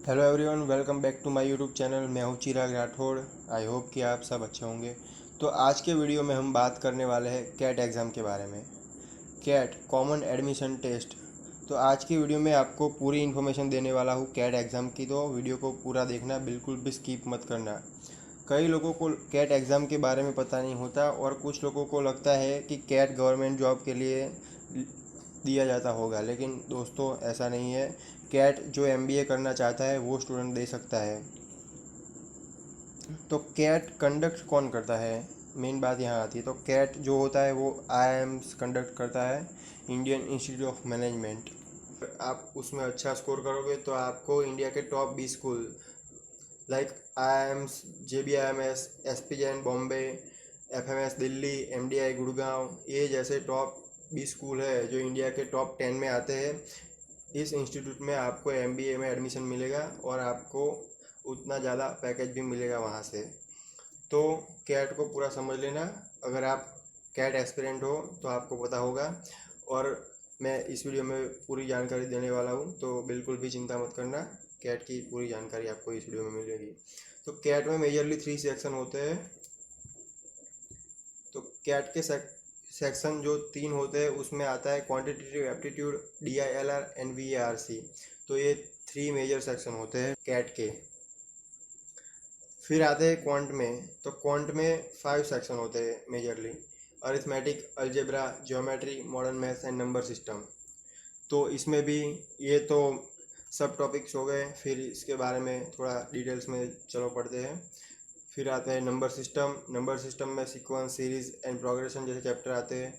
Hello everyone, welcome back to my YouTube channel. मैं हूं चिराग Rathore. I hope कि आप सब अच्छे होंगे। तो आज के वीडियो में हम बात करने वाले हैं कैट एग्ज़ाम के बारे में। CAT common admission test. तो आज की वीडियो में आपको पूरी इन्फॉर्मेशन देने वाला हूं कैट एग्ज़ाम की, तो वीडियो को पूरा देखना, बिल्कुल भी स्किप मत करना। कई लोगों को कैट एग्ज़ाम के बारे में पता नहीं होता और कुछ लोगों को लगता है कि कैट गवर्नमेंट जॉब के लिए दिया जाता होगा, लेकिन दोस्तों ऐसा नहीं है। कैट जो एमबीए करना चाहता है वो स्टूडेंट दे सकता है। तो कैट कंडक्ट कौन करता है, मेन बात यहाँ आती है। तो कैट जो होता है वो आईआईएम्स कंडक्ट करता है, इंडियन इंस्टीट्यूट ऑफ मैनेजमेंट। आप उसमें अच्छा स्कोर करोगे तो आपको इंडिया के top 20 school like IIMs, JBIMS, SP Jain Bombay, FMS Delhi, MDI Gurgaon, ये जैसे टॉप 20 स्कूल है जो इंडिया के टॉप 10 में आते हैं। इस इंस्टीट्यूट में आपको एमबीए में एडमिशन मिलेगा और आपको उतना ज़्यादा पैकेज भी मिलेगा वहाँ से। तो कैट को पूरा समझ लेना। अगर आप कैट एस्पिरेंट हो तो आपको पता होगा, और मैं इस वीडियो में पूरी जानकारी देने वाला हूँ, तो बिल्कुल भी चिंता मत करना। कैट की पूरी जानकारी आपको इस वीडियो में मिलेगी। तो कैट में मेजरली 3 सेक्शन होते हैं। तो कैट के सेक्शन जो 3 होते हैं उसमें आता है क्वांटिटेटिव एप्टीट्यूड, डीआईएलआर एंड वीएआरसी। तो ये 3 मेजर सेक्शन होते हैं कैट के। फिर आते हैं क्वांट में। तो क्वांट में 5 सेक्शन होते हैं majorly: arithmetic, algebra, geometry, modern maths and number system. तो इसमें भी ये तो सब टॉपिक्स हो गए। फिर इसके बारे में थोड़ा डिटेल्स में चलो पढ़ते हैं। फिर आते हैं नंबर सिस्टम। नंबर सिस्टम में सीक्वेंस, सीरीज एंड प्रोग्रेशन जैसे चैप्टर आते हैं।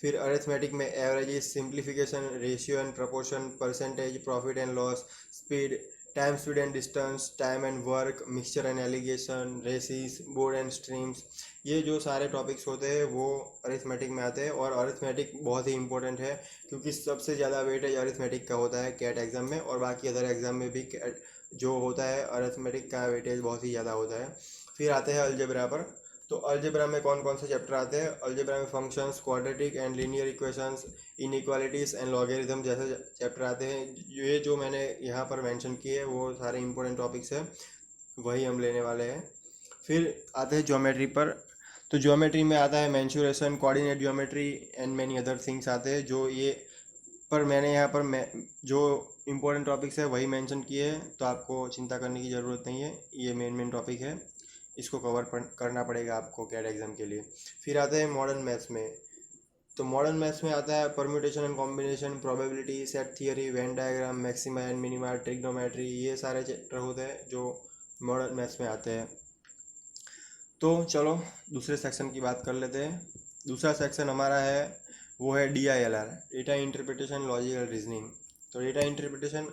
फिर अरिथमेटिक में averages, simplification, ratio and proportion, percentage, profit and loss, speed, time, speed and distance, time and work, mixture and alligation, races, बोर्ड and streams. ये जो सारे टॉपिक्स होते हैं वो अरिथमेटिक में आते हैं। और अरिथमेटिक बहुत ही इंपॉर्टेंट है क्योंकि सबसे ज़्यादा वेटेज अरिथमेटिक का होता है कैट एग्ज़ाम में, और बाकी अदर एग्ज़ाम में भी जो होता है अरिथमेटिक का वेटेज बहुत ही ज़्यादा होता है। फिर आते हैं अलजेब्रा पर। तो अलजेब्रा में कौन कौन से चैप्टर आते हैं? अलजेब्रा में functions, quadratic and linear equations, inequalities and logarithm जैसे चैप्टर आते हैं। ये जो मैंने यहाँ पर मेंशन किए वो सारे इंपॉर्टेंट टॉपिक्स हैं, वही हम लेने वाले हैं। फिर आते हैं ज्योमेट्री पर। तो ज्योमेट्री में आता है mensuration, coordinate geometry and many other things आते हैं। जो ये पर मैंने यहाँ पर मैं जो इम्पोर्टेंट टॉपिक्स है वही मेंशन किए हैं, तो आपको चिंता करने की ज़रूरत नहीं है। ये मेन टॉपिक है, इसको करना पड़ेगा आपको कैट एग्ज़ाम के लिए। फिर आते हैं मॉडर्न मैथ्स में। तो मॉडर्न मैथ्स में आता है permutation and combination, probability, set theory, Venn diagram, maxima and minima, trigonometry. ये सारे चैप्टर होते हैं जो मॉडर्न मैथ्स में आते हैं। तो चलो दूसरे सेक्शन की बात कर लेते हैं। दूसरा सेक्शन हमारा है वो है DILR, data interpretation, logical reasoning. तो डेटा इंटरप्रिटेशन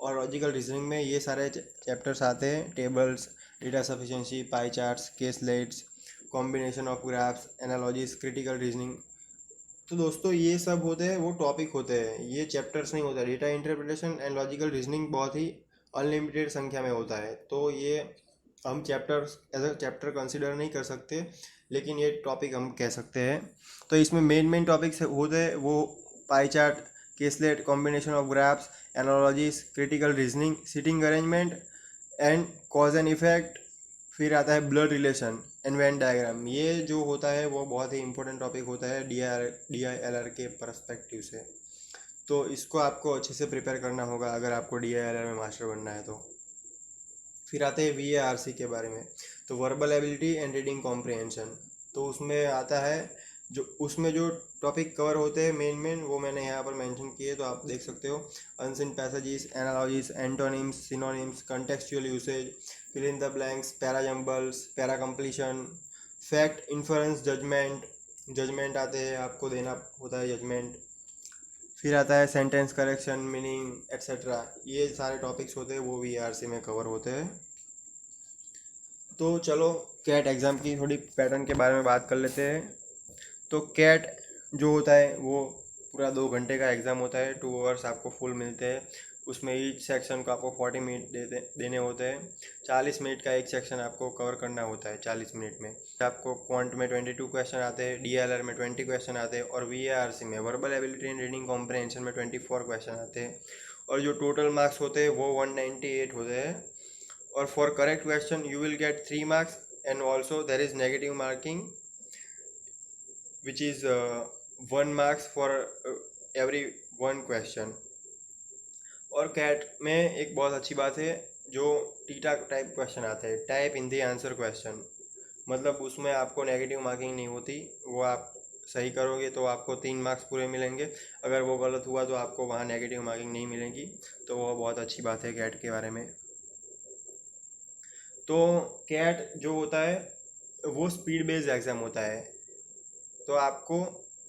और लॉजिकल रीजनिंग में ये सारे चैप्टर्स आते हैं: tables, data sufficiency, pie charts, case let's, combination of graphs, analogies, critical reasoning. तो दोस्तों ये सब होते हैं वो टॉपिक होते हैं, ये चैप्टर्स नहीं होता। Data interpretation and logical reasoning बहुत ही अनलिमिटेड संख्या में होता है, तो ये हम chapters as a chapter consider नहीं कर सकते, लेकिन ये टॉपिक हम कह सकते हैं। तो इसमें मेन टॉपिक्स होते हैं वो pie chart, caselet, combination of graphs, analogies, critical reasoning, seating arrangement and cause and effect. फिर आता है blood relation and Venn diagram. ये जो होता है वो बहुत ही इंपॉर्टेंट टॉपिक होता है DILR के परस्पेक्टिव से। तो इसको आपको अच्छे से प्रिपेयर करना होगा अगर आपको DILR में मास्टर बनना है तो। फिर आते हैं VARC के बारे में। तो verbal ability and reading comprehension. तो उसमें आता है जो टॉपिक कवर होते हैं मेन वो मैंने यहाँ पर मेंशन किए, तो आप देख सकते हो: unseen passages, analogies, antonyms, synonyms, contextual usage, fill in the blanks, para jumbles, para completion, fact, inference, judgement आते हैं, आपको देना होता है जजमेंट। फिर आता है सेंटेंस करेक्शन, मीनिंग एट्सेट्रा। ये सारे टॉपिक्स होते हैं वो VARC में कवर होते हैं। तो चलो कैट एग्ज़ाम की थोड़ी पैटर्न के बारे में बात कर लेते हैं। तो कैट जो होता है वो पूरा 2 घंटे का एग्ज़ाम होता है, 2 आवर्स आपको फुल मिलते हैं। उसमें ईच सेक्शन को आपको 40 मिनट देने होते हैं। 40 मिनट का एक सेक्शन आपको कवर करना होता है 40 मिनट में। आपको क्वांट में 22 क्वेश्चन आते हैं, DLR में 20 क्वेश्चन आते हैं, और VARC में verbal ability and reading comprehension में 24 क्वेश्चन आते हैं। और जो टोटल मार्क्स होते हैं वो 198 होते हैं। और for correct question you will get 3 marks and also there is negative marking which is 1 marks for every 1 question. और कैट में एक बहुत अच्छी बात है, जो टीटा टाइप क्वेश्चन आते हैं, type in the answer question, मतलब उसमें आपको नेगेटिव मार्किंग नहीं होती। वो आप सही करोगे तो आपको 3 मार्क्स पूरे मिलेंगे, अगर वो गलत हुआ तो आपको वहाँ नेगेटिव मार्किंग नहीं मिलेगी। तो वो बहुत अच्छी बात है कैट के बारे में। तो कैट जो होता है वो स्पीड बेस्ड एग्ज़ाम होता है। तो आपको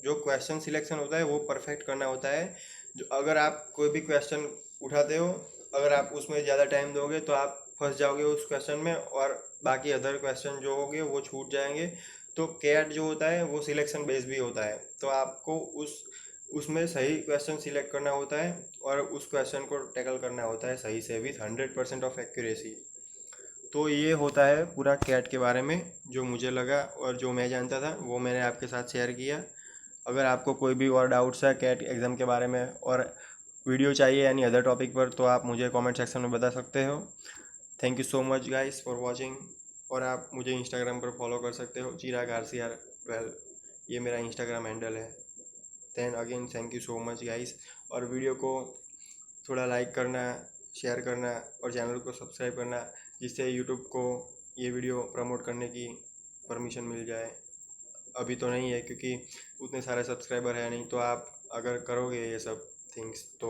जो क्वेश्चन सिलेक्शन होता है वो परफेक्ट करना होता है। जो अगर आप कोई भी क्वेश्चन उठाते हो, अगर आप उसमें ज़्यादा टाइम दोगे तो आप फंस जाओगे उस क्वेश्चन में, और बाकी अदर क्वेश्चन जो होंगे वो छूट जाएंगे। तो कैट जो होता है वो सिलेक्शन बेस्ड भी होता है, तो आपको उसमें सही क्वेश्चन सिलेक्ट करना होता है और उस क्वेश्चन को टैकल करना होता है सही से विथ 100% ऑफ एक्यूरेसी। तो ये होता है पूरा कैट के बारे में, जो मुझे लगा और जो मैं जानता था वो मैंने आपके साथ शेयर किया। अगर आपको कोई भी और डाउट्स है कैट एग्ज़ाम के बारे में और वीडियो चाहिए एनी अदर टॉपिक पर, तो आप मुझे कमेंट सेक्शन में बता सकते हो। Thank you so much guys for watching. और आप मुझे इंस्टाग्राम पर फॉलो कर सकते हो, चिराग RCR12, ये मेरा इंस्टाग्राम हैंडल है। Then again thank you so much guys. और वीडियो को थोड़ा लाइक करना, शेयर करना और चैनल को सब्सक्राइब करना, जिससे यूट्यूब को ये वीडियो प्रमोट करने की परमिशन मिल जाए। अभी तो नहीं है क्योंकि उतने सारे सब्सक्राइबर है नहीं, तो आप अगर करोगे ये सब थिंग्स तो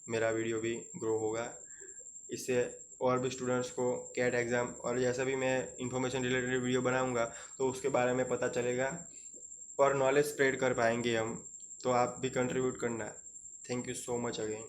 मेरा वीडियो भी ग्रो होगा। इससे और भी स्टूडेंट्स को कैट एग्ज़ाम और जैसा भी मैं इंफॉर्मेशन रिलेटेड वीडियो बनाऊंगा तो उसके बारे में पता चलेगा और नॉलेज स्प्रेड कर पाएंगे हम। तो आप भी कंट्रीब्यूट करना। Thank you so much again.